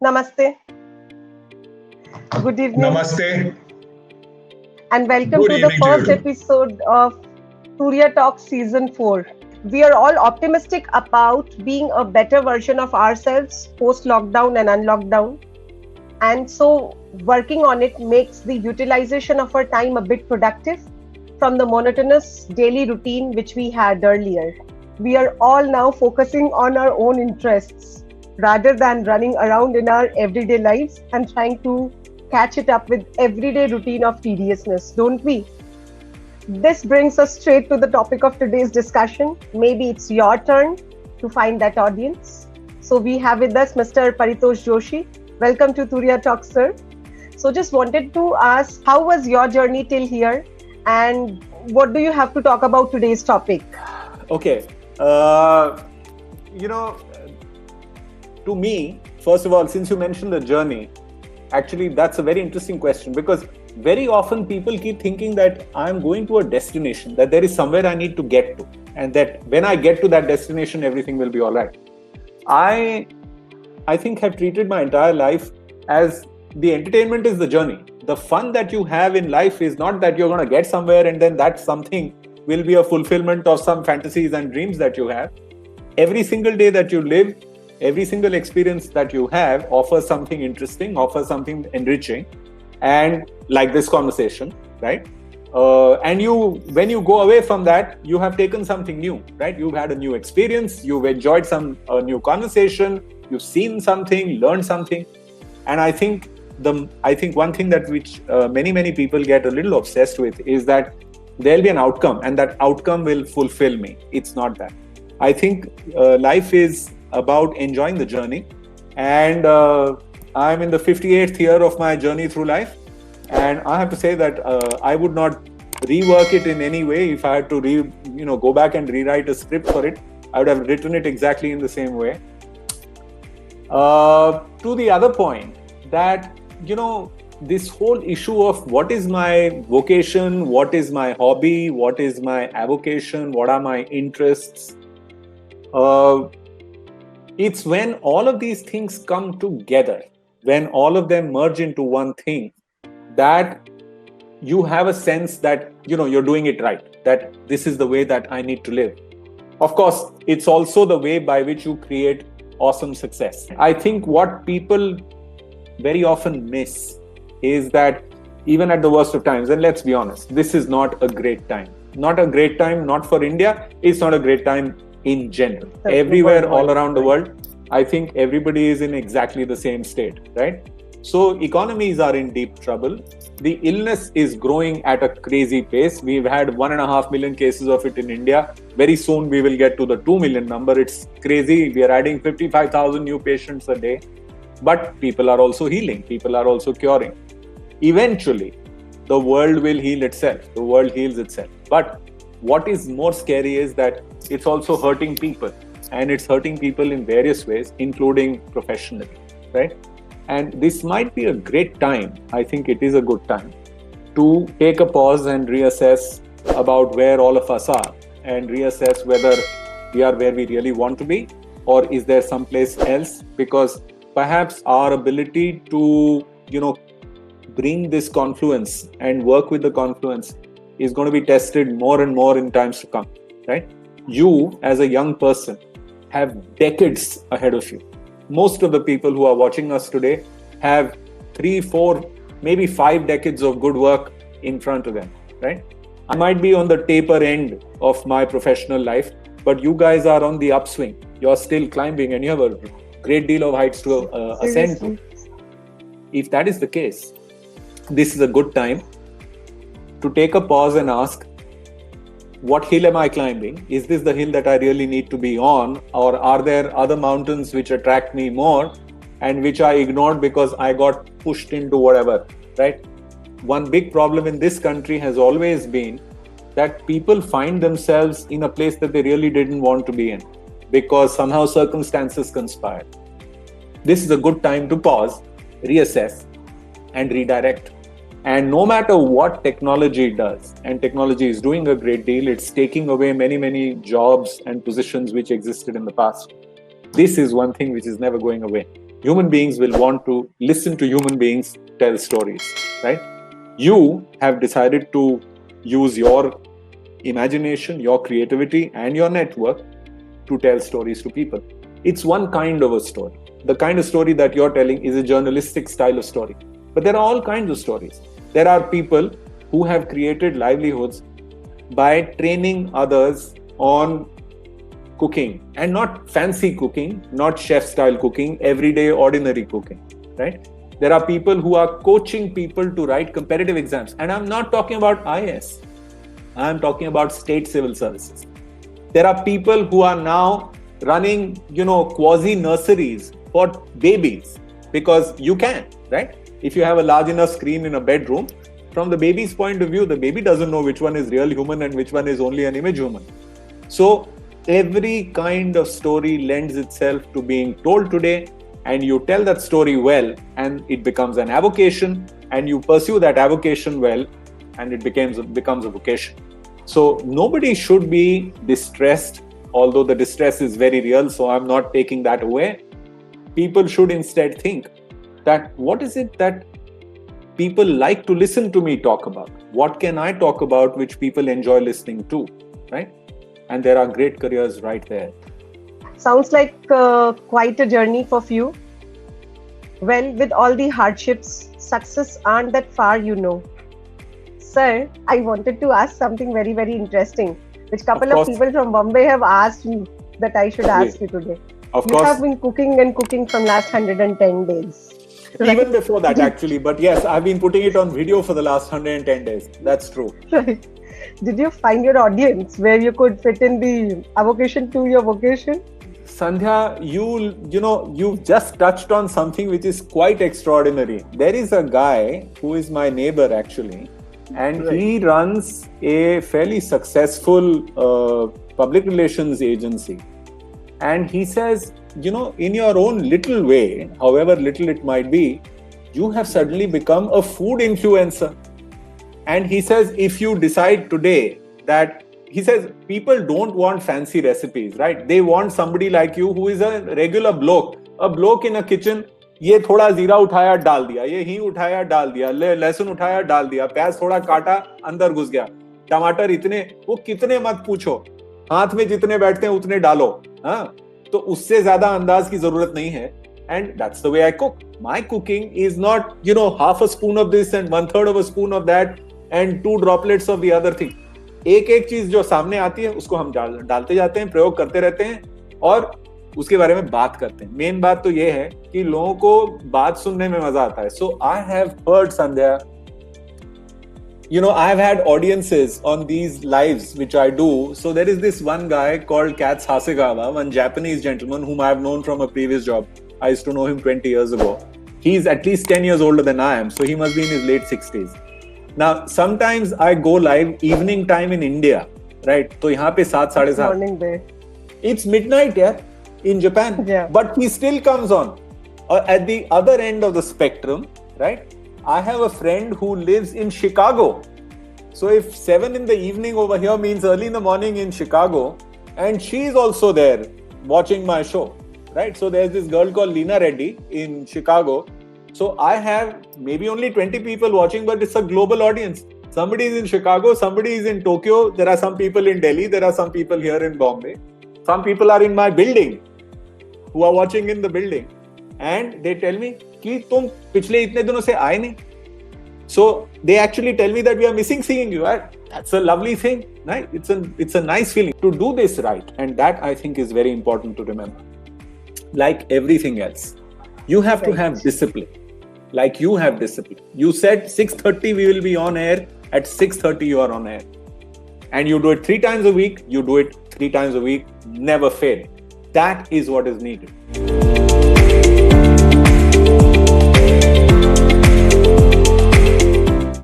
Namaste. Good evening. Namaste. And welcome Good to the evening to you first too. episode of Surya Talk Season 4. We are all optimistic about being a better version of ourselves post lockdown and unlockdown. And so, working on it makes the utilization of our time a bit productive from the monotonous daily routine which we had earlier. We are all now focusing on our own interests rather than running around in our everyday lives and trying to catch it up with everyday routine of tediousness, don't we? This brings us straight to the topic of today's discussion. Maybe it's your turn to find that audience. So we have with us Mr. Paritosh Joshi. Welcome to Turiya Talk, sir. So just wanted to ask, how was your journey till here? And what do you have to talk about today's topic? Okay. You know, to me, first of all, since you mentioned the journey, actually, that's a very interesting question because very often people keep thinking that I'm going to a destination, that there is somewhere I need to get to, and that when I get to that destination, everything will be all right. I think have treated my entire life as the entertainment is the journey. The fun that you have in life is not that you're going to get somewhere and then that something will be a fulfillment of some fantasies and dreams that you have. Every single day that you live, every single experience that you have offers something interesting, offers something enriching, and like this conversation, right? And when you go away from that, you have taken something new, right? You've had a new experience, you've enjoyed a new conversation, you've seen something, learned something, and I think one thing that which many people get a little obsessed with is that there'll be an outcome, and that outcome will fulfill me. It's not that. I think life is about enjoying the journey, and I'm in the 58th year of my journey through life, and I have to say that I would not rework it in any way. If I had to go back and rewrite a script for it, I would have written it exactly in the same way. To the other point, that this whole issue of what is my vocation, what is my hobby, what is my avocation, what are my interests, it's when all of these things come together, when all of them merge into one thing, that you have a sense that you're doing it right, that this is the way that I need to live. Of course, it's also the way by which you create awesome success. I think what people very often miss is that even at the worst of times, and let's be honest, this is not a great time. Not a great time, not for India. It's not a great time in general. Everywhere, all around the world, I think everybody is in exactly the same state, right? So economies are in deep trouble. The illness is growing at a crazy pace. We've had 1.5 million cases of it in India. Very soon we will get to the 2 million number. It's crazy. We are adding 55,000 new patients a day. But people are also healing. People are also curing. Eventually, the world will heal itself. The world heals itself. But what is more scary is that it's also hurting people. And it's hurting people in various ways, including professionally, right? And this might be a great time, I think it is a good time, to take a pause and reassess about where all of us are and reassess whether we are where we really want to be or is there someplace else, because perhaps our ability to, bring this confluence and work with the confluence is going to be tested more and more in times to come, right? You, as a young person, have decades ahead of you. Most of the people who are watching us today have 3, 4, maybe 5 decades of good work in front of them, right? I might be on the taper end of my professional life, but you guys are on the upswing. You're still climbing and you have a great deal of heights to ascend to. If that is the case, this is a good time to take a pause and ask, what hill am I climbing? Is this the hill that I really need to be on? Or are there other mountains which attract me more and which I ignored because I got pushed into whatever, right? One big problem in this country has always been that people find themselves in a place that they really didn't want to be in because somehow circumstances conspired. This is a good time to pause, reassess, and redirect. And no matter what technology does, and technology is doing a great deal, it's taking away many jobs and positions which existed in the past. This is one thing which is never going away. Human beings will want to listen to human beings tell stories, right? You have decided to use your imagination, your creativity, and your network to tell stories to people. It's one kind of a story. The kind of story that you're telling is a journalistic style of story. But there are all kinds of stories. There are people who have created livelihoods by training others on cooking, and not fancy cooking, not chef style cooking, everyday ordinary cooking, right? There are people who are coaching people to write competitive exams. And I'm not talking about IAS. I'm talking about state civil services. There are people who are now running, quasi nurseries for babies, because you can, right? If you have a large enough screen in a bedroom, from the baby's point of view, the baby doesn't know which one is real human and which one is only an image human. So every kind of story lends itself to being told today, and you tell that story well, and it becomes an avocation, and you pursue that avocation well, and it becomes a vocation. So nobody should be distressed, although the distress is very real, so I'm not taking that away. People should instead think that what is it that people like to listen to me talk about? What can I talk about which people enjoy listening to, right? And there are great careers right there. Sounds like quite a journey for few. Well, with all the hardships, success aren't that far, Sir, I wanted to ask something very, very interesting, which couple of people from Bombay have asked me that I should ask you today. You have been cooking from last 110 days. Right? Even before that, actually. But yes, I've been putting it on video for the last 110 days. That's true. Right. Did you find your audience where you could fit in the avocation to your vocation? Sandhya, you've just touched on something which is quite extraordinary. There is a guy who is my neighbor, actually, and he runs a fairly successful public relations agency. And he says, in your own little way, however little it might be, you have suddenly become a food influencer. And he says, if you decide today that, he says, people don't want fancy recipes, right? They want somebody like you who is a regular bloke. A bloke in a kitchen, ये थोड़ा जीरा उठाया डाल दिया, ये हींग उठाया डाल दिया, लहसुन उठाया डाल दिया, प्याज थोड़ा काटा अंदर घुस गया, टमाटर इतने, वो कितने मत पूछो, हाथ में जितने बैठते हैं उतने डालो, हाँ? तो उससे ज्यादा अंदाज की जरूरत नहीं है. And that's the way I cook. My cooking is not, half a spoon of this and 1/3 of a spoon of that and 2 droplets of the other thing. एक चीज जो सामने आती है उसको हम डालते जाते हैं, प्रयोग करते रहते हैं और उसके बारे में बात करते हैं. मेन बात तो ये है कि लोगों को बात सुनने में मजा आता है. So I have heard, Sandhya, I've had audiences on these lives which I do. So there is this one guy called Katz Hasegawa, one Japanese gentleman whom I have known from a previous job. I used to know him 20 years ago. He's at least 10 years older than I am. So he must be in his late 60s. Now, sometimes I go live evening time in India, right? So यहाँ पे 7-7:30. Morning day. It's midnight, in Japan. Yeah. But he still comes on. At the other end of the spectrum, right? I have a friend who lives in Chicago. So if 7 in the evening over here means early in the morning in Chicago, and she's also there watching my show, right? So there's this girl called Lena Reddy in Chicago. So I have maybe only 20 people watching, but it's a global audience. Somebody is in Chicago, somebody is in Tokyo, there are some people in Delhi, there are some people here in Bombay. Some people are in my building who are watching in the building. And they tell me कि तुम पिछले इतने दिनों से आए नहीं. So they actually tell me that we are missing seeing you. That's a lovely thing, right? It's a nice feeling to do this right, and that I think is very important to remember. Like everything else, you have to have discipline. Like you have discipline. You said 6:30 we will be on air. At 6:30 you are on air, and you do it 3 times a week. You do it 3 times a week. Never fail. That is what is needed.